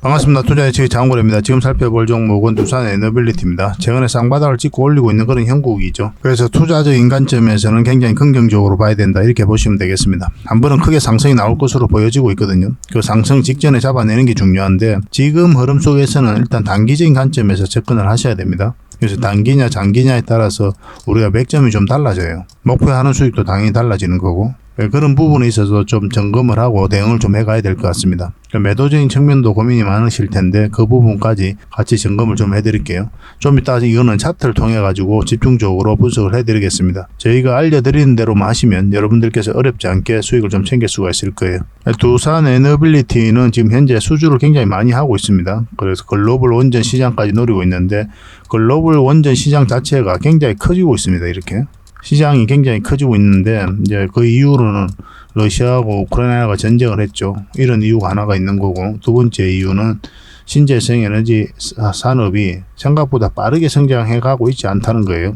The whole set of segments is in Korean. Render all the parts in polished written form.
반갑습니다. 투자예측의 장원입니다. 지금 살펴볼 종목은 두산 에너빌리티입니다. 최근에 쌍바닥을 찍고 올리고 있는 그런 형국이죠. 그래서 투자적인 관점에서는 굉장히 긍정적으로 봐야 된다, 이렇게 보시면 되겠습니다. 한 번은 크게 상승이 나올 것으로 보여지고 있거든요. 그 상승 직전에 잡아내는 게 중요한데, 지금 흐름 속에서는 일단 단기적인 관점에서 접근을 하셔야 됩니다. 그래서 단기냐 장기냐에 따라서 우리가 맥점이 좀 달라져요. 목표하는 수익도 당연히 달라지는 거고, 그런 부분에 있어서 좀 점검을 하고 대응을 좀 해가야 될 것 같습니다. 매도적인 측면도 고민이 많으실 텐데 그 부분까지 같이 점검을 좀 해드릴게요. 좀 이따 이거는 차트를 통해 가지고 집중적으로 분석을 해드리겠습니다. 저희가 알려드리는 대로만 하시면 여러분들께서 어렵지 않게 수익을 좀 챙길 수가 있을 거예요. 두산 에너빌리티는 지금 현재 수주를 굉장히 많이 하고 있습니다. 그래서 글로벌 원전 시장까지 노리고 있는데, 글로벌 원전 시장 자체가 굉장히 커지고 있습니다. 이렇게 시장이 굉장히 커지고 있는데, 이제 그 이유로는 러시아하고 우크라이나가 전쟁을 했죠. 이런 이유가 하나가 있는 거고, 두 번째 이유는 신재생 에너지 산업이 생각보다 빠르게 성장해 가고 있지 않다는 거예요.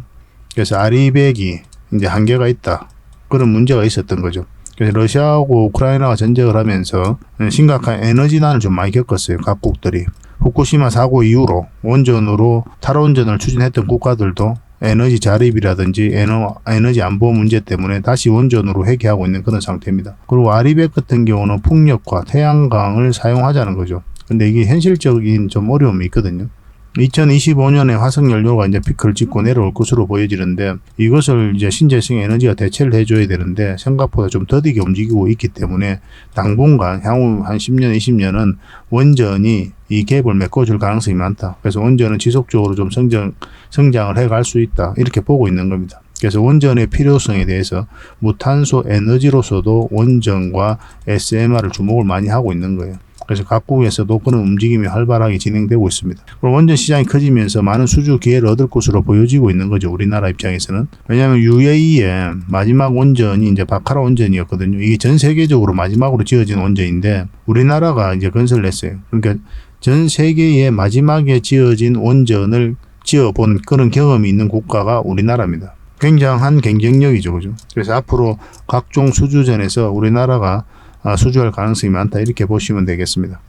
그래서 아리백이 이제 한계가 있다, 그런 문제가 있었던 거죠. 그래서 러시아하고 우크라이나가 전쟁을 하면서 심각한 에너지난을 좀 많이 겪었어요, 각국들이. 후쿠시마 사고 이후로 원전으로 탈원전을 추진했던 국가들도 에너지 자립이라든지 에너지 안보 문제 때문에 다시 원전으로 회귀하고 있는 그런 상태입니다. 그리고 아리백 같은 경우는 풍력과 태양광을 사용하자는 거죠. 근데 이게 현실적인 좀 어려움이 있거든요. 2025년에 화석연료가 이제 피크를 찍고 내려올 것으로 보여지는데, 이것을 이제 신재생 에너지가 대체를 해줘야 되는데 생각보다 좀 더디게 움직이고 있기 때문에 당분간 향후 한 10년, 20년은 원전이 이 갭을 메꿔줄 가능성이 많다. 그래서 원전은 지속적으로 좀 성장을 해갈 수 있다, 이렇게 보고 있는 겁니다. 그래서 원전의 필요성에 대해서 무탄소 에너지로서도 원전과 SMR을 주목을 많이 하고 있는 거예요. 그래서 각국에서도 그런 움직임이 활발하게 진행되고 있습니다. 그리고 원전 시장이 커지면서 많은 수주 기회를 얻을 것으로 보여지고 있는 거죠, 우리나라 입장에서는. 왜냐하면 UAE의 마지막 원전이 이제 바카라 원전이었거든요. 이게 전 세계적으로 마지막으로 지어진 원전인데 우리나라가 이제 건설을 했어요. 그러니까 전 세계에 마지막에 지어진 원전을 지어본 그런 경험이 있는 국가가 우리나라입니다. 굉장한 경쟁력이죠, 그죠? 그래서 앞으로 각종 수주전에서 우리나라가 수주할 가능성이 많다, 이렇게 보시면 되겠습니다.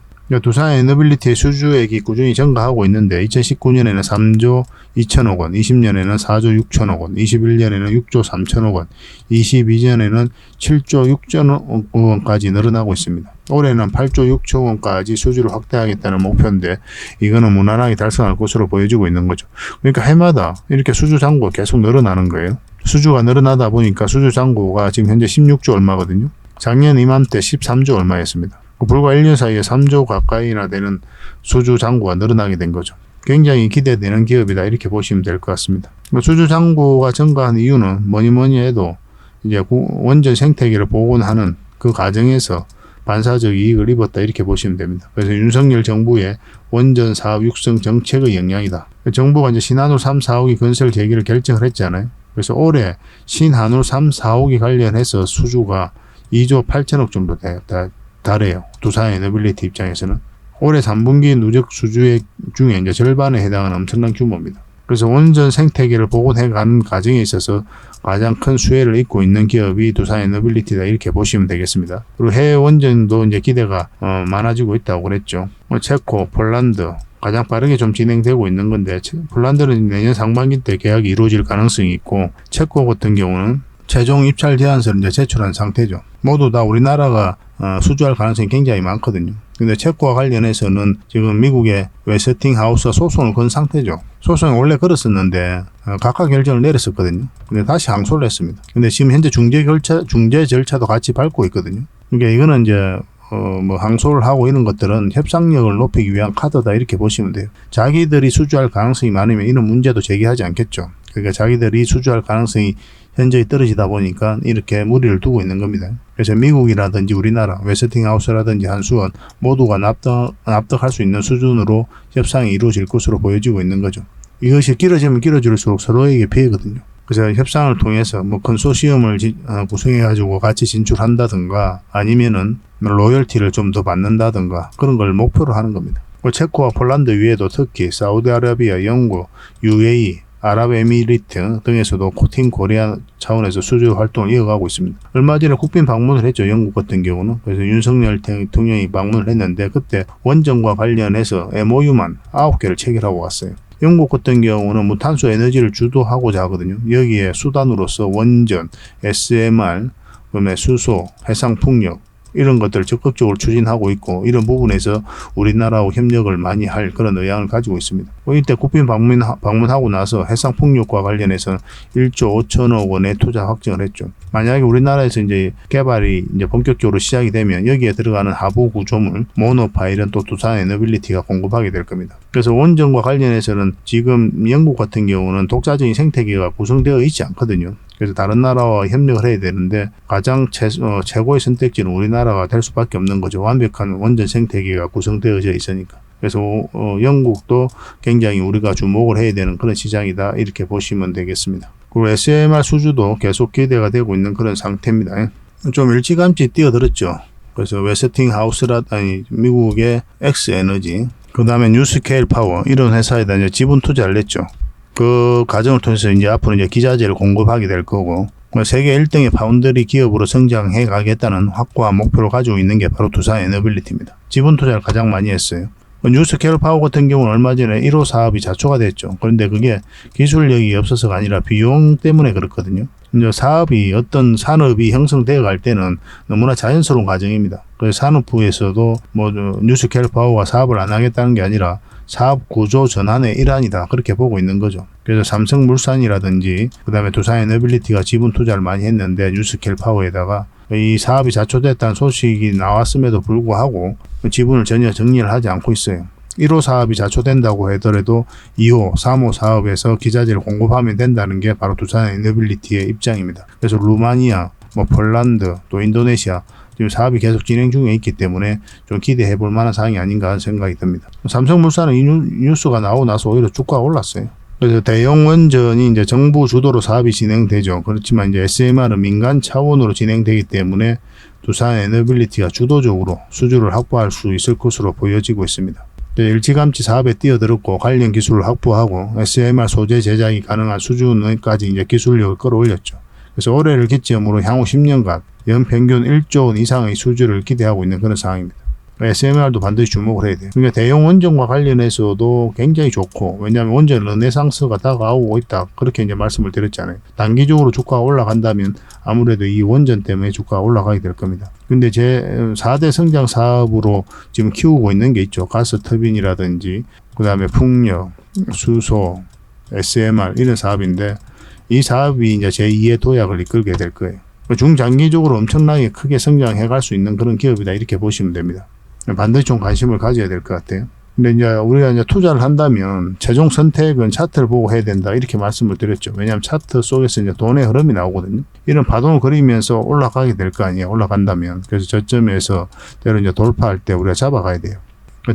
두산 에너빌리티의 수주액이 꾸준히 증가하고 있는데, 2019년에는 3조 2천억 원, 20년에는 4조 6천억 원, 21년에는 6조 3천억 원, 22년에는 7조 6천억 원까지 늘어나고 있습니다. 올해는 8조 6천 원까지 수주를 확대하겠다는 목표인데, 이거는 무난하게 달성할 것으로 보여지고 있는 거죠. 그러니까 해마다 이렇게 수주 잔고가 계속 늘어나는 거예요. 수주가 늘어나다 보니까 수주 잔고가 지금 현재 16조 얼마거든요. 작년 이맘때 13조 얼마였습니다. 불과 1년 사이에 3조 가까이나 되는 수주 잔고가 늘어나게 된 거죠. 굉장히 기대되는 기업이다, 이렇게 보시면 될 것 같습니다. 수주 잔고가 증가한 이유는 뭐니 해도 이제 원전 생태계를 복원하는 그 과정에서 반사적 이익을 입었다, 이렇게 보시면 됩니다. 그래서 윤석열 정부의 원전 사업 육성 정책의 영향이다. 정부가 이제 신한울 3, 4호기 건설 계기를 결정을 했잖아요. 그래서 올해 신한울 3, 4호기 관련해서 수주가 2조 8천억 정도 달해요. 두산 에너빌리티 입장에서는. 올해 3분기 누적 수주액 중에 이제 절반에 해당하는 엄청난 규모입니다. 그래서 원전 생태계를 복원해가는 과정에 있어서 가장 큰 수혜를 입고 있는 기업이 두산 에너빌리티다, 이렇게 보시면 되겠습니다. 그리고 해외 원전도 이제 기대가 많아지고 있다고 그랬죠. 체코, 폴란드 가장 빠르게 좀 진행되고 있는 건데, 폴란드는 내년 상반기 때 계약이 이루어질 가능성이 있고, 체코 같은 경우는 최종 입찰 제안서를 이제 제출한 상태죠. 모두 다 우리나라가 수주할 가능성이 굉장히 많거든요. 근데 체코와 관련해서는 지금 미국의 웨스팅하우스가 소송을 건 상태죠. 소송이 원래 걸었었는데 각하 결정을 내렸었거든요. 근데 다시 항소를 했습니다. 근데 지금 현재 중재 절차도 같이 밟고 있거든요. 그러니까 이거는 이제 항소를 하고 이런 것들은 협상력을 높이기 위한 카드다, 이렇게 보시면 돼요. 자기들이 수주할 가능성이 많으면 이런 문제도 제기하지 않겠죠. 그러니까 자기들이 수주할 가능성이 현저히 떨어지다 보니까 이렇게 무리를 두고 있는 겁니다. 그래서 미국이라든지 우리나라, 웨스팅하우스라든지 한수원 모두가 납득할 수 있는 수준으로 협상이 이루어질 것으로 보여지고 있는 거죠. 이것이 길어지면 길어질수록 서로에게 피해거든요. 그래서 협상을 통해서 컨소시엄을 구성해가지고 같이 진출한다든가, 아니면은 로열티를 좀 더 받는다든가, 그런 걸 목표로 하는 겁니다. 체코와 폴란드 위에도 특히 사우디아라비아, 영국, UAE, 아랍에미리트 등에서도 코팅 코리아 차원에서 수주 활동을 이어가고 있습니다. 얼마 전에 국빈 방문을 했죠. 영국 같은 경우는. 그래서 윤석열 대통령이 방문을 했는데 그때 원전과 관련해서 MOU만 9개를 체결하고 왔어요. 영국 같은 경우는 무탄소 에너지를 주도하고자 하거든요. 여기에 수단으로서 원전, SMR, 그다음에 수소, 해상풍력 이런 것들을 적극적으로 추진하고 있고 이런 부분에서 우리나라하고 협력을 많이 할 그런 의향을 가지고 있습니다. 이때 국빈 방문하고 나서 해상풍력과 관련해서 1조 5천억 원의 투자 확정을 했죠. 만약에 우리나라에서 이제 개발이 이제 본격적으로 시작이 되면 여기에 들어가는 하부 구조물, 모노파일은 또 두산 에너빌리티가 공급하게 될 겁니다. 그래서 원전과 관련해서는 지금 영국 같은 경우는 독자적인 생태계가 구성되어 있지 않거든요. 그래서 다른 나라와 협력을 해야 되는데 가장 최고의 선택지는 우리나라가 될 수밖에 없는 거죠. 완벽한 원전 생태계가 구성되어져 있으니까. 그래서 영국도 굉장히 우리가 주목을 해야 되는 그런 시장이다 이렇게 보시면 되겠습니다. 그리고 SMR 수주도 계속 기대가 되고 있는 그런 상태입니다. 좀 일찌감치 뛰어들었죠. 그래서 미국의 엑스에너지, 그 다음에 뉴스케일 파워 이런 회사에다 이제 지분 투자를 했죠. 그 과정을 통해서 이제 앞으로 이제 기자재를 공급하게 될 거고 세계 1등의 파운드리 기업으로 성장해 가겠다는 확고한 목표를 가지고 있는 게 바로 두산 에너빌리티입니다. 지분 투자를 가장 많이 했어요. 뉴스케일 파워 같은 경우는 얼마 전에 1호 사업이 자초가 됐죠. 그런데 그게 기술력이 없어서가 아니라 비용 때문에 그렇거든요. 이제 사업이 어떤 산업이 형성되어 갈 때는 너무나 자연스러운 과정입니다. 그래서 산업부에서도 뉴스케일 파워가 사업을 안 하겠다는 게 아니라 사업 구조 전환의 일환이다 그렇게 보고 있는 거죠. 그래서 삼성물산이라든지 그다음에 두산에너빌리티가 지분 투자를 많이 했는데 뉴스케일 파워에다가 이 사업이 자초됐다는 소식이 나왔음에도 불구하고 지분을 전혀 정리를 하지 않고 있어요. 1호 사업이 자초된다고 하더라도 2호, 3호 사업에서 기자재를 공급하면 된다는 게 바로 두산에너빌리티의 입장입니다. 그래서 루마니아, 폴란드, 또 인도네시아 지금 사업이 계속 진행 중에 있기 때문에 좀 기대해 볼 만한 사항이 아닌가 하는 생각이 듭니다. 삼성물산은 이 뉴스가 나오고 나서 오히려 주가가 올랐어요. 그래서 대형 원전이 이제 정부 주도로 사업이 진행되죠. 그렇지만 이제 SMR은 민간 차원으로 진행되기 때문에 두산 에너빌리티가 주도적으로 수주를 확보할 수 있을 것으로 보여지고 있습니다. 일찌감치 사업에 뛰어들었고 관련 기술을 확보하고 SMR 소재 제작이 가능한 수준까지 이제 기술력을 끌어올렸죠. 그래서 올해를 기점으로 향후 10년간 연평균 1조 원 이상의 수주를 기대하고 있는 그런 상황입니다. SMR도 반드시 주목을 해야 돼요. 그러니까 대형 원전과 관련해서도 굉장히 좋고, 왜냐하면 원전 르네상스가 다가오고 있다 그렇게 이제 말씀을 드렸잖아요. 단기적으로 주가가 올라간다면 아무래도 이 원전 때문에 주가가 올라가게 될 겁니다. 근데 제 4대 성장 사업으로 지금 키우고 있는 게 있죠. 가스 터빈이라든지 그 다음에 풍력, 수소, SMR 이런 사업인데 이 사업이 이제 제2의 도약을 이끌게 될 거예요. 중장기적으로 엄청나게 크게 성장해 갈 수 있는 그런 기업이다 이렇게 보시면 됩니다. 반드시 좀 관심을 가져야 될 것 같아요. 근데 이제 우리가 이제 투자를 한다면 최종 선택은 차트를 보고 해야 된다 이렇게 말씀을 드렸죠. 왜냐하면 차트 속에서 이제 돈의 흐름이 나오거든요. 이런 파동을 그리면서 올라가게 될 거 아니에요. 올라간다면. 그래서 저점에서 때로 이제 돌파할 때 우리가 잡아가야 돼요.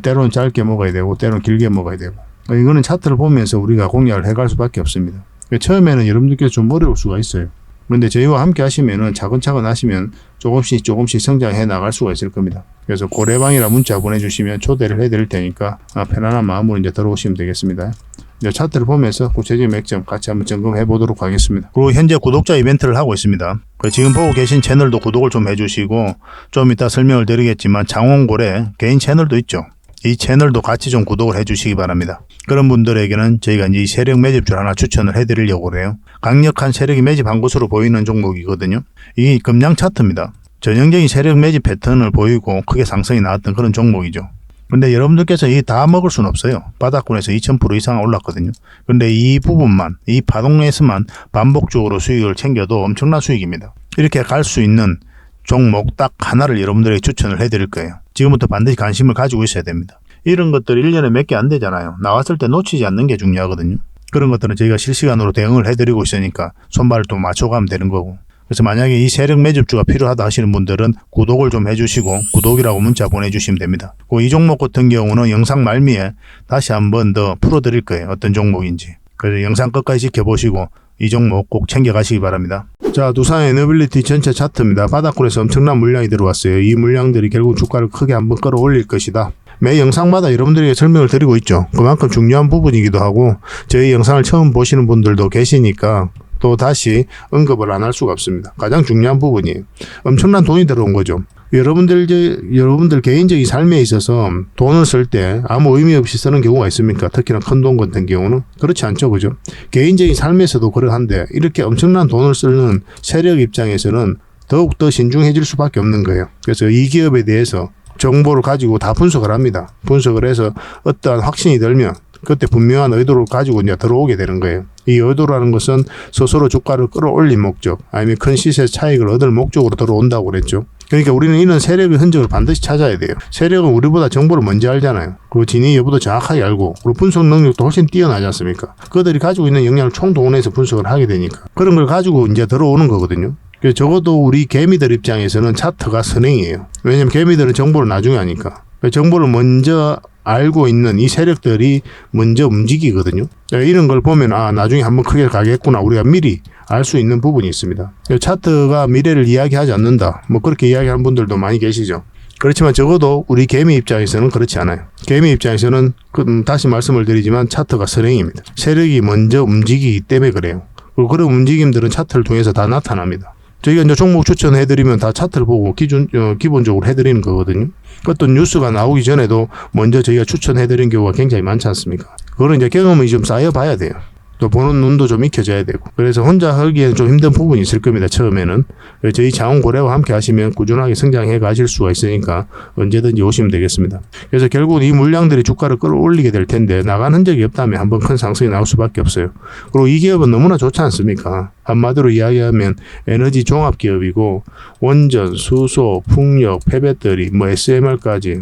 때로는 짧게 먹어야 되고 때로는 길게 먹어야 되고. 이거는 차트를 보면서 우리가 공략을 해갈 수밖에 없습니다. 처음에는 여러분들께서 좀 어려울 수가 있어요. 그런데 저희와 함께 하시면은 차근차근 하시면 조금씩 성장해 나갈 수가 있을 겁니다. 그래서 고래방이라 문자 보내주시면 초대를 해드릴 테니까 편안한 마음으로 이제 들어오시면 되겠습니다. 이제 차트를 보면서 구체적인 맥점 같이 한번 점검해 보도록 하겠습니다. 그리고 현재 구독자 이벤트를 하고 있습니다. 지금 보고 계신 채널도 구독을 좀 해주시고 좀 이따 설명을 드리겠지만 장원고래 개인 채널도 있죠. 이 채널도 같이 좀 구독을 해주시기 바랍니다. 그런 분들에게는 저희가 이제 세력 매집줄 하나 추천을 해드리려고 그래요. 강력한 세력이 매집한 것으로 보이는 종목이거든요. 이게 금량 차트입니다. 전형적인 세력 매집 패턴을 보이고 크게 상승이 나왔던 그런 종목이죠. 근데 여러분들께서 이 다 먹을 수는 없어요. 바닥권에서 2000% 이상 올랐거든요. 근데 이 부분만, 이 파동에서만 반복적으로 수익을 챙겨도 엄청난 수익입니다. 이렇게 갈 수 있는 종목 딱 하나를 여러분들에게 추천을 해드릴 거예요. 지금부터 반드시 관심을 가지고 있어야 됩니다. 이런 것들 1년에 몇 개 안 되잖아요. 나왔을 때 놓치지 않는 게 중요하거든요. 그런 것들은 저희가 실시간으로 대응을 해드리고 있으니까 손발을 또 맞춰가면 되는 거고. 그래서 만약에 이 세력 매집주가 필요하다 하시는 분들은 구독을 좀 해주시고 구독이라고 문자 보내주시면 됩니다. 이 종목 같은 경우는 영상 말미에 다시 한번 더 풀어드릴 거예요. 어떤 종목인지. 그래서 영상 끝까지 지켜보시고 이 종목 꼭 챙겨가시기 바랍니다. 자, 두산 에너빌리티 전체 차트입니다. 바닥권에서 엄청난 물량이 들어왔어요. 이 물량들이 결국 주가를 크게 한번 끌어올릴 것이다. 매 영상마다 여러분들에게 설명을 드리고 있죠. 그만큼 중요한 부분이기도 하고 저희 영상을 처음 보시는 분들도 계시니까 또 다시 언급을 안 할 수가 없습니다. 가장 중요한 부분이에요. 엄청난 돈이 들어온 거죠. 여러분들 개인적인 삶에 있어서 돈을 쓸 때 아무 의미 없이 쓰는 경우가 있습니까? 특히나 큰 돈 같은 경우는 그렇지 않죠, 그죠? 개인적인 삶에서도 그러한데 이렇게 엄청난 돈을 쓰는 세력 입장에서는 더욱더 신중해질 수밖에 없는 거예요. 그래서 이 기업에 대해서 정보를 가지고 다 분석을 합니다. 분석을 해서 어떠한 확신이 들면 그때 분명한 의도를 가지고 이제 들어오게 되는 거예요. 이 의도라는 것은 스스로 주가를 끌어올린 목적, 아니면 큰 시세 차익을 얻을 목적으로 들어온다고 그랬죠. 그러니까 우리는 이런 세력의 흔적을 반드시 찾아야 돼요. 세력은 우리보다 정보를 먼저 알잖아요. 그리고 진위 여부도 정확하게 알고, 그리고 분석 능력도 훨씬 뛰어나지 않습니까? 그들이 가지고 있는 역량을 총동원해서 분석을 하게 되니까 그런 걸 가지고 이제 들어오는 거거든요. 그래서 적어도 우리 개미들 입장에서는 차트가 선행이에요. 왜냐면 개미들은 정보를 나중에 아니까. 정보를 먼저 알고 있는 이 세력들이 먼저 움직이거든요. 이런 걸 보면 나중에 한번 크게 가겠구나, 우리가 미리 알 수 있는 부분이 있습니다. 차트가 미래를 이야기하지 않는다, 뭐 그렇게 이야기하는 분들도 많이 계시죠. 그렇지만 적어도 우리 개미 입장에서는 그렇지 않아요. 개미 입장에서는 다시 말씀을 드리지만 차트가 선행입니다. 세력이 먼저 움직이기 때문에 그래요. 그리고 그런 움직임들은 차트를 통해서 다 나타납니다. 저희가 이제 종목 추천해드리면 다 차트를 보고 기본적으로 해드리는 거거든요. 어떤 뉴스가 나오기 전에도 먼저 저희가 추천해드리는 경우가 굉장히 많지 않습니까? 그거는 이제 경험이 좀 쌓여봐야 돼요. 또 보는 눈도 좀 익혀져야 되고. 그래서 혼자 하기에는 좀 힘든 부분이 있을 겁니다, 처음에는. 저희 자원고래와 함께 하시면 꾸준하게 성장해 가실 수가 있으니까 언제든지 오시면 되겠습니다. 그래서 결국은 이 물량들이 주가를 끌어올리게 될 텐데 나간 흔적이 없다면 한번 큰 상승이 나올 수밖에 없어요. 그리고 이 기업은 너무나 좋지 않습니까? 한마디로 이야기하면 에너지 종합 기업이고, 원전, 수소, 풍력, 폐배터리, SMR까지,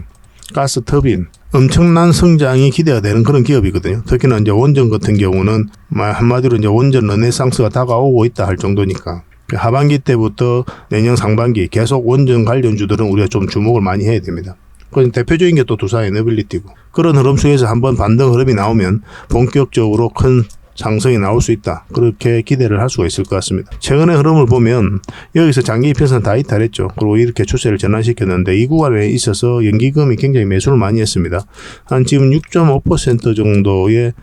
가스 터빈, 엄청난 성장이 기대가 되는 그런 기업이거든요. 특히나 이제 원전 같은 경우는 한마디로 이제 원전 르네상스가 다가오고 있다 할 정도니까 하반기 때부터 내년 상반기 계속 원전 관련주들은 우리가 좀 주목을 많이 해야 됩니다. 그 대표적인 게 또 두산 에너빌리티고, 그런 흐름 속에서 한번 반등 흐름이 나오면 본격적으로 큰 상승이 나올 수 있다, 그렇게 기대를 할 수가 있을 것 같습니다. 최근의 흐름을 보면 여기서 장기 이평선 다 이탈했죠. 그리고 이렇게 추세를 전환시켰는데 이 구간에 있어서 연기금이 굉장히 매수를 많이 했습니다. 한 지금 6.5% 정도의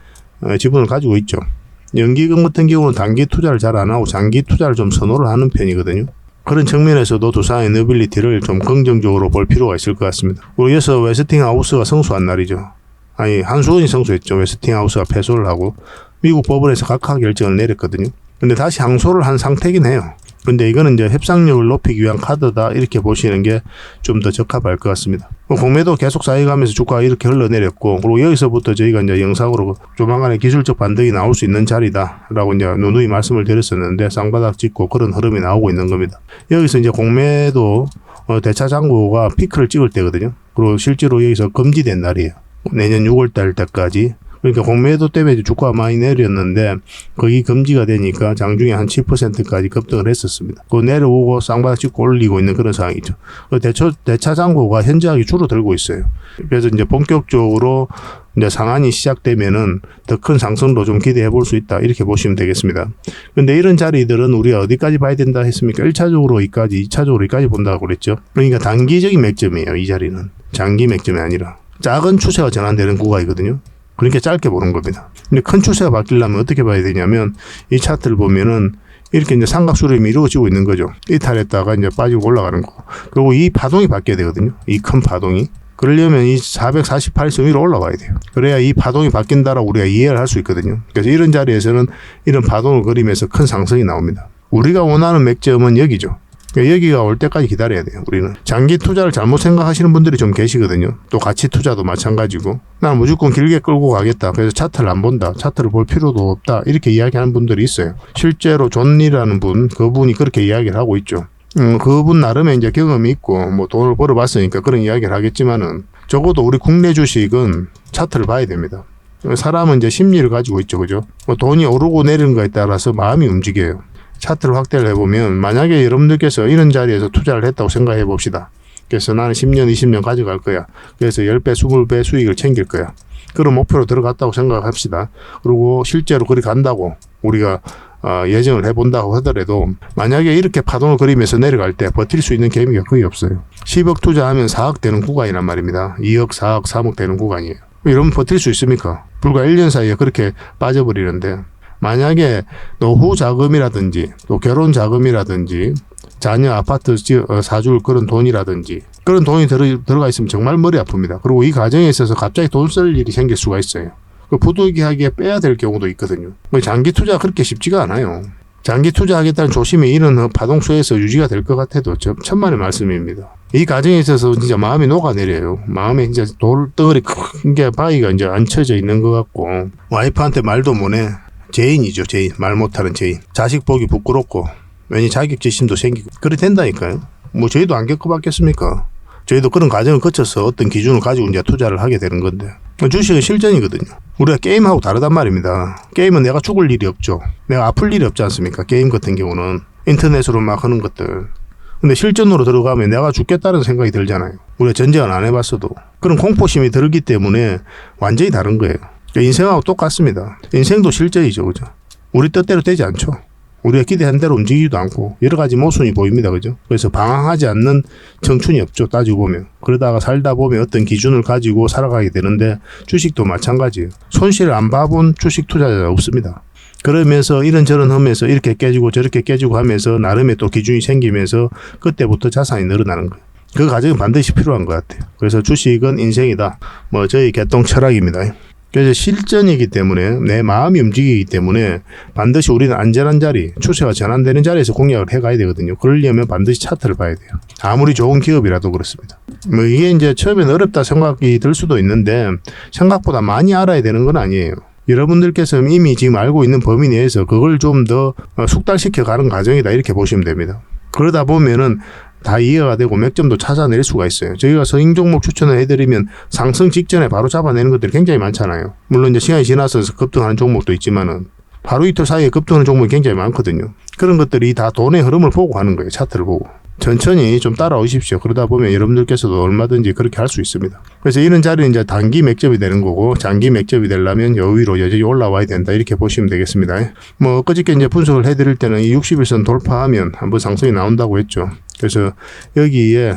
지분을 가지고 있죠. 연기금 같은 경우는 단기 투자를 잘 안 하고 장기 투자를 좀 선호를 하는 편이거든요. 그런 측면에서도 두산 에너빌리티를 좀 긍정적으로 볼 필요가 있을 것 같습니다. 그리고 여기서 웨스팅하우스가 성수한 날이죠. 한수원이 성수했죠. 웨스팅하우스가 패소를 하고 미국 법원에서 각하 결정을 내렸거든요. 근데 다시 항소를 한 상태긴 해요. 근데 이거는 이제 협상력을 높이기 위한 카드다, 이렇게 보시는 게 좀 더 적합할 것 같습니다. 공매도 계속 쌓여가면서 주가가 이렇게 흘러내렸고, 그리고 여기서부터 저희가 이제 영상으로 조만간에 기술적 반등이 나올 수 있는 자리다라고 이제 누누이 말씀을 드렸었는데 쌍바닥 찍고 그런 흐름이 나오고 있는 겁니다. 여기서 이제 공매도 대차 잔고가 피크를 찍을 때거든요. 그리고 실제로 여기서 금지된 날이에요. 내년 6월달 때까지. 그러니까 공매도 때문에 주가가 많이 내렸는데 거기 금지가 되니까 장중에 한 7%까지 급등을 했었습니다. 그 내려오고 쌍바닥 찍고 올리고 있는 그런 상황이죠. 대차 잔고가 현저하게 줄어들고 있어요. 그래서 이제 본격적으로 이제 상한이 시작되면은 더 큰 상승도 좀 기대해 볼 수 있다, 이렇게 보시면 되겠습니다. 근데 이런 자리들은 우리가 어디까지 봐야 된다 했습니까? 1차적으로 여기까지, 2차적으로 여기까지 본다고 그랬죠. 그러니까 단기적인 맥점이에요, 이 자리는. 장기 맥점이 아니라. 작은 추세가 전환되는 구간이거든요. 그러니까 짧게 보는 겁니다. 근데 큰 추세가 바뀌려면 어떻게 봐야 되냐면, 이 차트를 보면은 이렇게 이제 삼각수렴이 이루어지고 있는 거죠. 이탈했다가 이제 빠지고 올라가는 거. 그리고 이 파동이 바뀌어야 되거든요. 이 큰 파동이. 그러려면 이 448선 위로 올라가야 돼요. 그래야 이 파동이 바뀐다라고 우리가 이해를 할 수 있거든요. 그래서 이런 자리에서는 이런 파동을 그리면서 큰 상승이 나옵니다. 우리가 원하는 맥점은 여기죠. 여기가 올 때까지 기다려야 돼요. 우리는 장기 투자를 잘못 생각하시는 분들이 좀 계시거든요. 또 가치 투자도 마찬가지고, 난 무조건 길게 끌고 가겠다, 그래서 차트를 안 본다, 차트를 볼 필요도 없다, 이렇게 이야기하는 분들이 있어요. 실제로 존이라는 분, 그분이 그렇게 이야기를 하고 있죠. 그분 나름의 이제 경험이 있고 뭐 돈을 벌어봤으니까 그런 이야기를 하겠지만은, 적어도 우리 국내 주식은 차트를 봐야 됩니다. 사람은 이제 심리를 가지고 있죠, 그죠? 돈이 오르고 내리는 거에 따라서 마음이 움직여요. 차트를 확대를 해보면, 만약에 여러분들께서 이런 자리에서 투자를 했다고 생각해 봅시다. 그래서 나는 10년, 20년 가져갈 거야. 그래서 10배, 20배 수익을 챙길 거야. 그런 목표로 들어갔다고 생각합시다. 그리고 실제로 그리 간다고 우리가 예정을 해본다고 하더라도 만약에 이렇게 파동을 그리면서 내려갈 때 버틸 수 있는 개미가 거의 없어요. 10억 투자하면 4억 되는 구간이란 말입니다. 2억, 4억, 3억 되는 구간이에요. 이러면 버틸 수 있습니까? 불과 1년 사이에 그렇게 빠져버리는데, 만약에 노후 자금이라든지 또 결혼 자금이라든지 자녀 아파트 사줄 그런 돈이라든지 그런 돈이 들어가 있으면 정말 머리 아픕니다. 그리고 이 과정에 있어서 갑자기 돈 쓸 일이 생길 수가 있어요. 그 부득이하게 빼야 될 경우도 있거든요. 장기 투자 그렇게 쉽지가 않아요. 장기 투자하겠다는 조심이 이런 파동수에서 유지가 될 것 같아도 천만의 말씀입니다. 이 과정에 있어서 진짜 마음이 녹아내려요. 마음에 이제 돌덩어리 큰 게 바위가 이제 앉혀져 있는 것 같고, 와이프한테 말도 못해. 죄인이죠, 죄인. 말 못하는 죄인. 자식 보기 부끄럽고, 괜히 자격지심도 생기고, 그래 된다니까요. 뭐 저희도 안 겪어봤겠습니까? 저희도 그런 과정을 거쳐서 어떤 기준을 가지고 이제 투자를 하게 되는 건데, 주식은 실전이거든요. 우리가 게임하고 다르단 말입니다. 게임은 내가 죽을 일이 없죠. 내가 아플 일이 없지 않습니까? 게임 같은 경우는 인터넷으로 막 하는 것들. 근데 실전으로 들어가면 내가 죽겠다는 생각이 들잖아요. 우리가 전쟁을 안 해봤어도 그런 공포심이 들기 때문에 완전히 다른 거예요. 인생하고 똑같습니다. 인생도 실전이죠, 그죠? 우리 뜻대로 되지 않죠. 우리가 기대한 대로 움직이지도 않고 여러 가지 모순이 보입니다, 그죠? 그래서 방황하지 않는 청춘이 없죠, 따지고 보면. 그러다가 살다 보면 어떤 기준을 가지고 살아가게 되는데, 주식도 마찬가지예요. 손실을 안 봐본 주식 투자자가 없습니다. 그러면서 이런저런 하면서 이렇게 깨지고 저렇게 깨지고 하면서 나름의 또 기준이 생기면서 그때부터 자산이 늘어나는 거예요. 그 과정이 반드시 필요한 것 같아요. 그래서 주식은 인생이다. 뭐 저희 개똥 철학입니다. 그래서 실전이기 때문에 내 마음이 움직이기 때문에 반드시 우리는 안전한 자리, 추세가 전환되는 자리에서 공략을 해가야 되거든요. 그러려면 반드시 차트를 봐야 돼요. 아무리 좋은 기업이라도 그렇습니다. 뭐 이게 이제 처음엔 어렵다 생각이 들 수도 있는데 생각보다 많이 알아야 되는 건 아니에요. 여러분들께서 이미 지금 알고 있는 범위 내에서 그걸 좀 더 숙달시켜 가는 과정이다, 이렇게 보시면 됩니다. 그러다 보면은 다 이해가 되고 맥점도 찾아낼 수가 있어요. 저희가 서행 종목 추천을 해드리면 상승 직전에 바로 잡아내는 것들이 굉장히 많잖아요. 물론 이제 시간이 지나서 급등하는 종목도 있지만은 하루 이틀 사이에 급등하는 종목이 굉장히 많거든요. 그런 것들이 다 돈의 흐름을 보고 하는 거예요. 차트를 보고. 천천히 좀 따라오십시오. 그러다 보면 여러분들께서도 얼마든지 그렇게 할 수 있습니다. 그래서 이런 자리는 이제 단기 맥점이 되는 거고, 장기 맥점이 되려면 여위로 여전히 올라와야 된다, 이렇게 보시면 되겠습니다. 뭐 엊그저께 이제 분석을 해드릴 때는 이 60일선 돌파하면 한번 상승이 나온다고 했죠. 그래서 여기에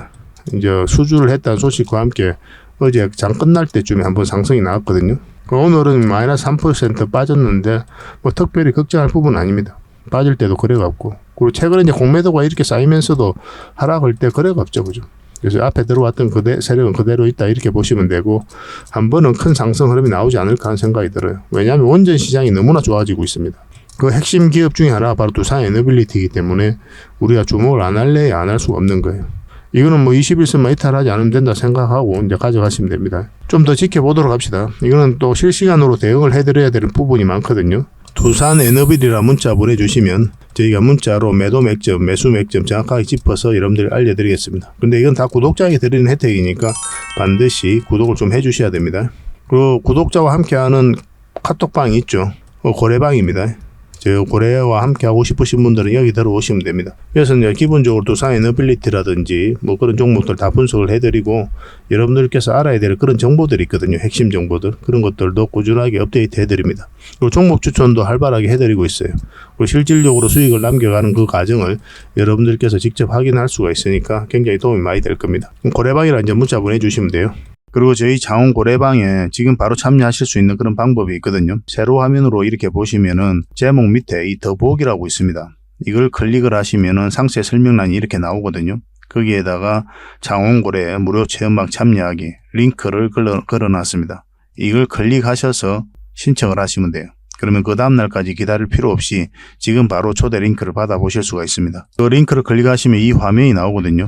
이제 수주를 했다는 소식과 함께 어제 장 끝날 때쯤에 한번 상승이 나왔거든요. 오늘은 마이너스 3% 빠졌는데 뭐 특별히 걱정할 부분은 아닙니다. 빠질 때도 거래가 없고, 그리고 최근에 이제 공매도가 이렇게 쌓이면서도 하락할 때 거래가 없죠, 그죠? 그래서 앞에 들어왔던 세력은 그대로 있다, 이렇게 보시면 되고, 한 번은 큰 상승 흐름이 나오지 않을까 하는 생각이 들어요. 왜냐하면 원전 시장이 너무나 좋아지고 있습니다. 그 핵심 기업 중에 하나가 바로 두산 에너빌리티이기 때문에 우리가 주목을 안 할래 안 할 수가 없는 거예요. 이거는 뭐 21선만 이탈하지 않으면 된다 생각하고 이제 가져가시면 됩니다. 좀 더 지켜보도록 합시다. 이거는 또 실시간으로 대응을 해드려야 되는 부분이 많거든요. 두산 에너빌이라 문자 보내주시면 저희가 문자로 매도 맥점, 매수 맥점 정확하게 짚어서 여러분들 알려드리겠습니다. 근데 이건 다 구독자에게 드리는 혜택이니까 반드시 구독을 좀 해주셔야 됩니다. 그 구독자와 함께하는 카톡방이 있죠. 고래방입니다. 저 고래와 함께 하고 싶으신 분들은 여기 들어오시면 됩니다. 그래서 이제 기본적으로 두산 에너빌리티라든지 뭐 그런 종목들 다 분석을 해드리고, 여러분들께서 알아야 될 그런 정보들이 있거든요. 핵심 정보들. 그런 것들도 꾸준하게 업데이트 해드립니다. 그리고 종목 추천도 활발하게 해드리고 있어요. 그리고 실질적으로 수익을 남겨가는 그 과정을 여러분들께서 직접 확인할 수가 있으니까 굉장히 도움이 많이 될 겁니다. 고래방이라 이제 문자 보내주시면 돼요. 그리고 저희 장원 고래방에 지금 바로 참여하실 수 있는 그런 방법이 있거든요. 세로 화면으로 이렇게 보시면은 제목 밑에 이 더보기라고 있습니다. 이걸 클릭을 하시면은 상세 설명란이 이렇게 나오거든요. 거기에다가 장원 고래 무료 체험방 참여하기 링크를 걸어놨습니다. 이걸 클릭하셔서 신청을 하시면 돼요. 그러면 그 다음날까지 기다릴 필요 없이 지금 바로 초대 링크를 받아보실 수가 있습니다. 그 링크를 클릭하시면 이 화면이 나오거든요.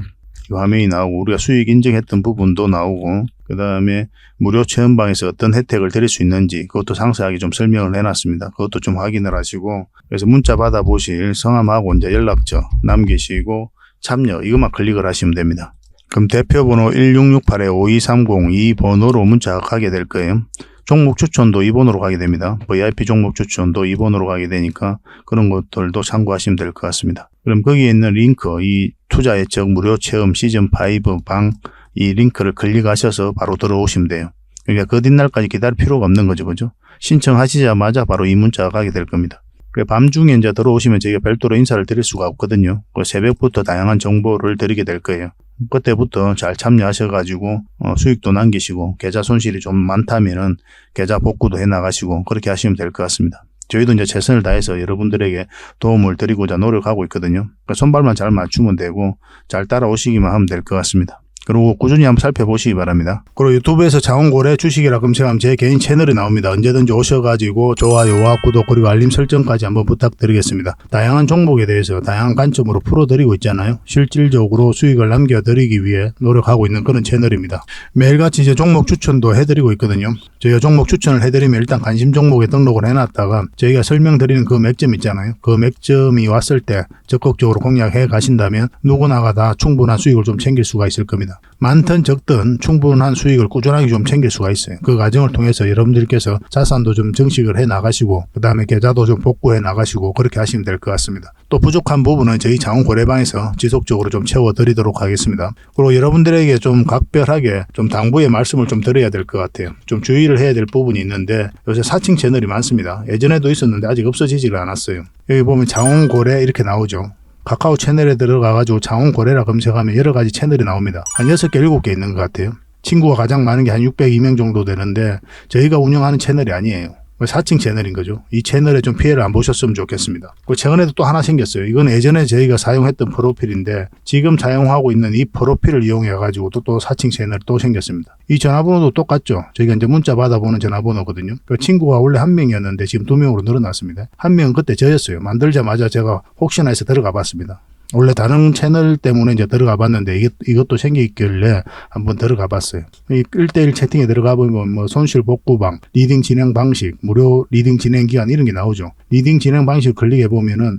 이 화면이 나오고 우리가 수익 인증했던 부분도 나오고, 그 다음에 무료 체험방에서 어떤 혜택을 드릴 수 있는지 그것도 상세하게 좀 설명을 해놨습니다. 그것도 좀 확인을 하시고, 그래서 문자 받아보실 성함하고 이제 연락처 남기시고 참여 이것만 클릭을 하시면 됩니다. 그럼 대표번호 1668-5230 이 번호로 문자가 가게 될 거예요. 종목 추천도 이 번호로 가게 됩니다. VIP 종목 추천도 이 번호로 가게 되니까 그런 것들도 참고하시면 될 것 같습니다. 그럼 거기에 있는 링크, 이 투자 예측 무료 체험 시즌5 방 이 링크를 클릭하셔서 바로 들어오시면 돼요. 그러니까 그 뒷날까지 기다릴 필요가 없는 거죠, 그죠? 신청하시자마자 바로 이 문자가 가게 될 겁니다. 밤중에 이제 들어오시면 저희가 별도로 인사를 드릴 수가 없거든요. 새벽부터 다양한 정보를 드리게 될 거예요. 그때부터 잘 참여하셔가지고 수익도 남기시고 계좌 손실이 좀 많다면은 계좌 복구도 해 나가시고 그렇게 하시면 될 것 같습니다. 저희도 이제 최선을 다해서 여러분들에게 도움을 드리고자 노력하고 있거든요. 손발만 잘 맞추면 되고 잘 따라오시기만 하면 될 것 같습니다. 그리고 꾸준히 한번 살펴보시기 바랍니다. 그리고 유튜브에서 장원고래 주식이라 검색하면 제 개인 채널이 나옵니다. 언제든지 오셔가지고 좋아요와 구독 그리고 알림 설정까지 한번 부탁드리겠습니다. 다양한 종목에 대해서 다양한 관점으로 풀어드리고 있잖아요. 실질적으로 수익을 남겨드리기 위해 노력하고 있는 그런 채널입니다. 매일같이 이제 종목 추천도 해드리고 있거든요. 저희가 종목 추천을 해드리면 일단 관심 종목에 등록을 해놨다가 저희가 설명드리는 그 맥점 있잖아요. 그 맥점이 왔을 때 적극적으로 공략해 가신다면 누구나가 다 충분한 수익을 좀 챙길 수가 있을 겁니다. 많든 적든 충분한 수익을 꾸준하게 좀 챙길 수가 있어요. 그 과정을 통해서 여러분들께서 자산도 좀 증식을 해 나가시고 그 다음에 계좌도 좀 복구해 나가시고 그렇게 하시면 될 것 같습니다. 또 부족한 부분은 저희 장원고래방에서 지속적으로 좀 채워드리도록 하겠습니다. 그리고 여러분들에게 좀 각별하게 좀 당부의 말씀을 좀 드려야 될 것 같아요. 좀 주의를 해야 될 부분이 있는데 요새 사칭 채널이 많습니다. 예전에도 있었는데 아직 없어지지가 않았어요. 여기 보면 장원고래 이렇게 나오죠. 카카오 채널에 들어가가지고 장원고래라 검색하면 여러 가지 채널이 나옵니다. 한 6개, 7개 있는 것 같아요. 친구가 가장 많은 게 한 602명 정도 되는데 저희가 운영하는 채널이 아니에요. 사칭 채널인 거죠. 이 채널에 좀 피해를 안 보셨으면 좋겠습니다. 최근에도 또 하나 생겼어요. 이건 예전에 저희가 사용했던 프로필인데 지금 사용하고 있는 이 프로필을 이용해 가지고 또 사칭 채널이 또 생겼습니다. 이 전화번호도 똑같죠. 저희가 이제 문자 받아보는 전화번호거든요. 그 친구가 원래 한 명이었는데 지금 2명으로 늘어났습니다. 한 명은 그때 저였어요. 만들자마자 제가 혹시나 해서 들어가 봤습니다. 원래 다른 채널 때문에 이제 들어가 봤는데 이것도 생기길래 한번 들어가 봤어요. 이 1대1 채팅에 들어가 보면 뭐 손실 복구방, 리딩 진행 방식, 무료 리딩 진행 기간 이런 게 나오죠. 리딩 진행 방식 클릭해 보면은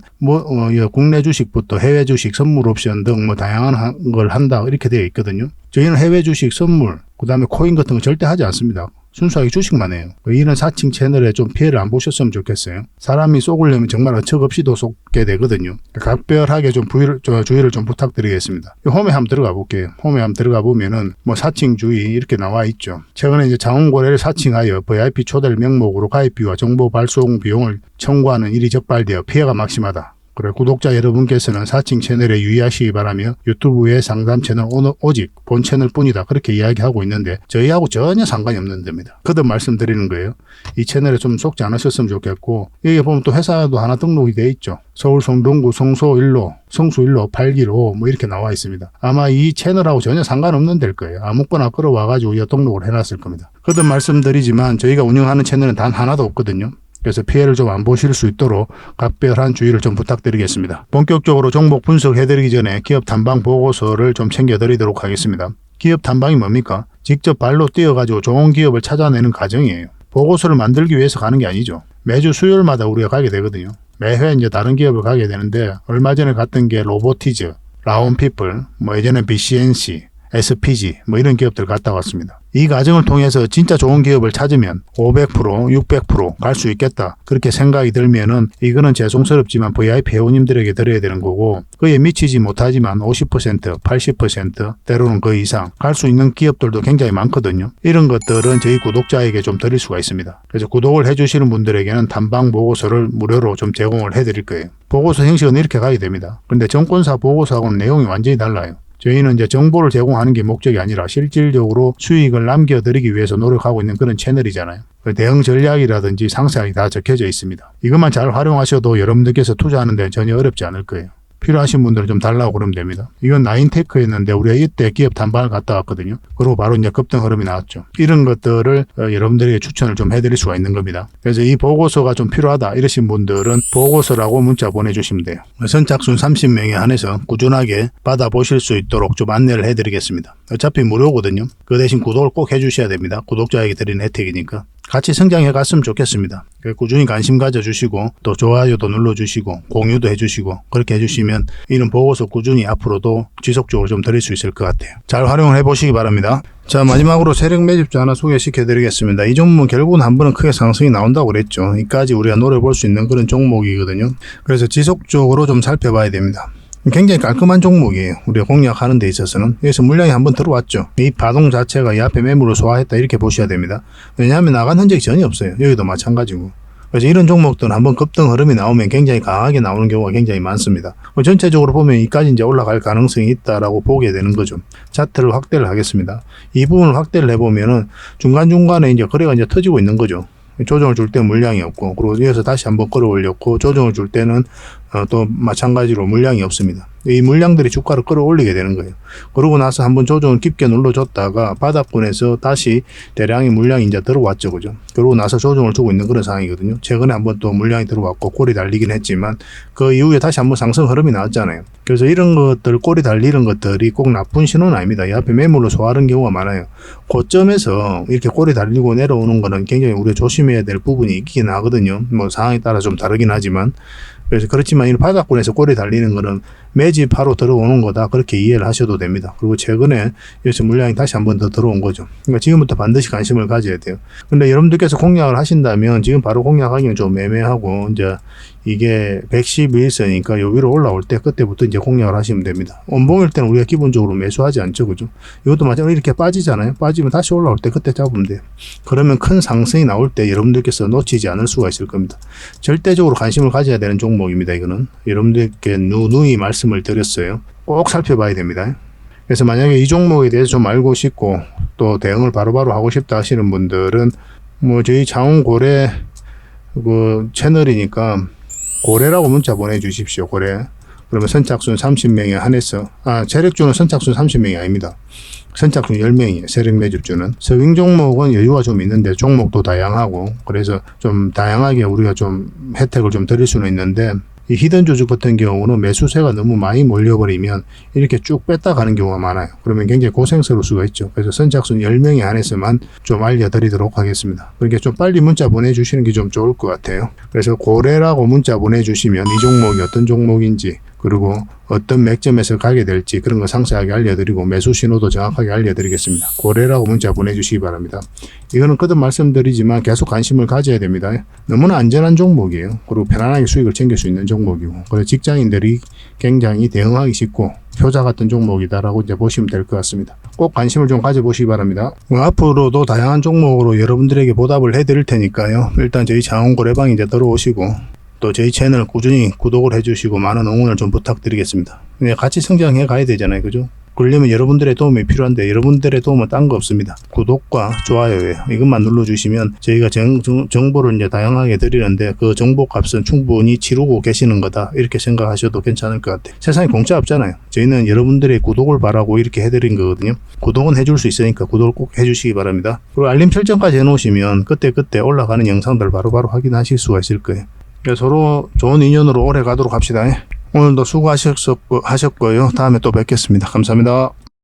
국내 주식부터 해외 주식, 선물 옵션 등 뭐 다양한 걸 한다 이렇게 되어 있거든요. 저희는 해외 주식, 선물, 그다음에 코인 같은 거 절대 하지 않습니다. 순수하게 주식만 해요. 이런 사칭 채널에 좀 피해를 안 보셨으면 좋겠어요. 사람이 속으려면 정말 어처없이도 속게 되거든요. 각별하게 좀 주의를 좀 부탁드리겠습니다. 홈에 한번 들어가 볼게요. 홈에 한번 들어가 보면은 뭐 사칭 주의 이렇게 나와 있죠. 최근에 이제 장원고래를 사칭하여 VIP 초대 명목으로 가입비와 정보 발송 비용을 청구하는 일이 적발되어 피해가 막심하다. 그래, 구독자 여러분께서는 사칭 채널에 유의하시기 바라며 유튜브의 상담 채널 오직 본 채널 뿐이다 그렇게 이야기하고 있는데 저희하고 전혀 상관이 없는 데입니다. 거듭 말씀드리는 거예요. 이 채널에 좀 속지 않으셨으면 좋겠고 여기 보면 또 회사도 하나 등록이 돼 있죠. 서울 성동구 성수 1로 8기로 뭐 이렇게 나와 있습니다. 아마 이 채널하고 전혀 상관없는 데일 거예요. 아무거나 끌어와가지고 이 등록을 해놨을 겁니다. 거듭 말씀드리지만 저희가 운영하는 채널은 단 하나도 없거든요. 그래서 피해를 좀 안 보실 수 있도록 각별한 주의를 좀 부탁드리겠습니다. 본격적으로 종목 분석해드리기 전에 기업 탐방 보고서를 좀 챙겨드리도록 하겠습니다. 기업 탐방이 뭡니까? 직접 발로 뛰어가지고 좋은 기업을 찾아내는 과정이에요. 보고서를 만들기 위해서 가는 게 아니죠. 매주 수요일마다 우리가 가게 되거든요. 매회 이제 다른 기업을 가게 되는데 얼마 전에 갔던 게 로보티즈, 라온피플, 뭐 예전에 BCNC, SPG 뭐 이런 기업들 갔다 왔습니다. 이 과정을 통해서 진짜 좋은 기업을 찾으면 500%, 600% 갈 수 있겠다. 그렇게 생각이 들면은 이거는 죄송스럽지만 VIP 회원님들에게 드려야 되는 거고 그에 미치지 못하지만 50%, 80% 때로는 그 이상 갈 수 있는 기업들도 굉장히 많거든요. 이런 것들은 저희 구독자에게 좀 드릴 수가 있습니다. 그래서 구독을 해주시는 분들에게는 탐방 보고서를 무료로 좀 제공을 해드릴 거예요. 보고서 형식은 이렇게 가게 됩니다. 그런데 정권사 보고서하고는 내용이 완전히 달라요. 저희는 이제 정보를 제공하는 게 목적이 아니라 실질적으로 수익을 남겨드리기 위해서 노력하고 있는 그런 채널이잖아요. 대응 전략이라든지 상세하게 다 적혀져 있습니다. 이것만 잘 활용하셔도 여러분들께서 투자하는 데는 전혀 어렵지 않을 거예요. 필요하신 분들은 좀 달라고 그러면 됩니다. 이건 나인테크였는데 우리가 이때 기업 탐방을 갔다 왔거든요. 그리고 바로 이제 급등 흐름이 나왔죠. 이런 것들을 여러분들에게 추천을 좀 해드릴 수가 있는 겁니다. 그래서 이 보고서가 좀 필요하다 이러신 분들은 보고서라고 문자 보내주시면 돼요. 선착순 30명에 한해서 꾸준하게 받아보실 수 있도록 좀 안내를 해드리겠습니다. 어차피 무료거든요. 그 대신 구독을 꼭 해주셔야 됩니다. 구독자에게 드리는 혜택이니까. 같이 성장해 갔으면 좋겠습니다. 꾸준히 관심 가져주시고 또 좋아요도 눌러주시고 공유도 해주시고 그렇게 해주시면 이런 보고서 꾸준히 앞으로도 지속적으로 좀 드릴 수 있을 것 같아요. 잘 활용을 해보시기 바랍니다. 자, 마지막으로 세력 매집주 하나 소개시켜 드리겠습니다. 이 종목은 결국은 한 번은 크게 상승이 나온다고 그랬죠. 이까지 우리가 노려볼 수 있는 그런 종목이거든요. 그래서 지속적으로 좀 살펴봐야 됩니다. 굉장히 깔끔한 종목이에요. 우리가 공략하는 데 있어서는. 여기서 물량이 한번 들어왔죠. 이 파동 자체가 이 앞에 매물을 소화했다 이렇게 보셔야 됩니다. 왜냐하면 나간 흔적이 전혀 없어요. 여기도 마찬가지고. 그래서 이런 종목들은 한번 급등 흐름이 나오면 굉장히 강하게 나오는 경우가 굉장히 많습니다. 전체적으로 보면 이까지 이제 올라갈 가능성이 있다라고 보게 되는 거죠. 차트를 확대를 하겠습니다. 이 부분을 확대를 해보면은 중간중간에 이제 거래가 이제 터지고 있는 거죠. 조정을 줄 때 물량이 없고, 그리고 이어서 다시 한번 끌어올렸고, 조정을 줄 때는 또 마찬가지로 물량이 없습니다. 이 물량들이 주가를 끌어올리게 되는 거예요. 그러고 나서 한번 조정을 깊게 눌러줬다가 바닥권에서 다시 대량의 물량이 이제 들어왔죠, 그죠? 그러고 나서 조정을 주고 있는 그런 상황이거든요. 최근에 한번 또 물량이 들어왔고 꼬리 달리긴 했지만 그 이후에 다시 한번 상승 흐름이 나왔잖아요. 그래서 이런 것들, 꼬리 달리는 것들이 꼭 나쁜 신호는 아닙니다. 이 앞에 매물로 소화하는 경우가 많아요. 고점에서 이렇게 꼬리 달리고 내려오는 거는 굉장히 우리가 조심해야 될 부분이 있긴 하거든요. 뭐 상황에 따라 좀 다르긴 하지만. 그래서 그렇지만 이 바닥권에서 꼬리 달리는 거는 매집하러 들어오는 거다, 그렇게 이해를 하셔도 됩니다. 그리고 최근에 여기서 물량이 다시 한번 더 들어온 거죠. 그러니까 지금부터 반드시 관심을 가져야 돼요. 근데 여러분들께서 공략을 하신다면 지금 바로 공략하기는 좀 애매하고, 이제 이게 112일선이니까 요 위로 올라올 때 그때부터 이제 공략을 하시면 됩니다. 원봉일 때는 우리가 기본적으로 매수하지 않죠, 그죠? 이것도 마찬가지로 이렇게 빠지잖아요. 빠지면 다시 올라올 때 그때 잡으면 돼요. 그러면 큰 상승이 나올 때 여러분들께서 놓치지 않을 수가 있을 겁니다. 절대적으로 관심을 가져야 되는 종목입니다. 이거는 여러분들께 누누이 말씀을 드렸어요. 꼭 살펴봐야 됩니다. 그래서 만약에 이 종목에 대해서 좀 알고 싶고 또 대응을 바로바로 하고 싶다 하시는 분들은 뭐 저희 장훈고래 그 채널이니까 고래라고 문자 보내주십시오. 고래. 그러면 선착순 30명에 한해서, 세력주는 선착순 30명이 아닙니다. 선착순 10명이에요. 세력 매집주는. 서빙 종목은 여유가 좀 있는데 종목도 다양하고, 그래서 좀 다양하게 우리가 좀 혜택을 좀 드릴 수는 있는데, 이 히든 조직 같은 경우는 매수세가 너무 많이 몰려버리면 이렇게 쭉 뺐다 가는 경우가 많아요. 그러면 굉장히 고생스러울 수가 있죠. 그래서 선착순 10명에 한해서만 좀 알려드리도록 하겠습니다. 그렇게 좀 빨리 문자 보내주시는 게 좀 좋을 것 같아요. 그래서 고래라고 문자 보내주시면 이 종목이 어떤 종목인지, 그리고 어떤 맥점에서 가게 될지 그런 거 상세하게 알려드리고 매수 신호도 정확하게 알려드리겠습니다. 고래라고 문자 보내주시기 바랍니다. 이거는 거듭 말씀드리지만 계속 관심을 가져야 됩니다. 너무나 안전한 종목이에요. 그리고 편안하게 수익을 챙길 수 있는 종목이고, 그래서 직장인들이 굉장히 대응하기 쉽고 효자 같은 종목이다라고 이제 보시면 될 것 같습니다. 꼭 관심을 좀 가져보시기 바랍니다. 앞으로도 다양한 종목으로 여러분들에게 보답을 해드릴 테니까요. 일단 저희 장훈고래방 이제 들어오시고 또 저희 채널 꾸준히 구독을 해주시고 많은 응원을 좀 부탁드리겠습니다. 같이 성장해 가야 되잖아요, 그죠? 그러려면 여러분들의 도움이 필요한데 여러분들의 도움은 딴 거 없습니다. 구독과 좋아요예요. 이것만 눌러주시면 저희가 정보를 이제 다양하게 드리는데 그 정보 값은 충분히 치르고 계시는 거다, 이렇게 생각하셔도 괜찮을 것 같아요. 세상에 공짜 없잖아요. 저희는 여러분들의 구독을 바라고 이렇게 해드린 거거든요. 구독은 해줄 수 있으니까 구독을 꼭 해주시기 바랍니다. 그리고 알림 설정까지 해놓으시면 그때 올라가는 영상들 바로바로 확인하실 수가 있을 거예요. 서로 좋은 인연으로 오래 가도록 합시다. 오늘도 수고하셨고요. 다음에 또 뵙겠습니다. 감사합니다.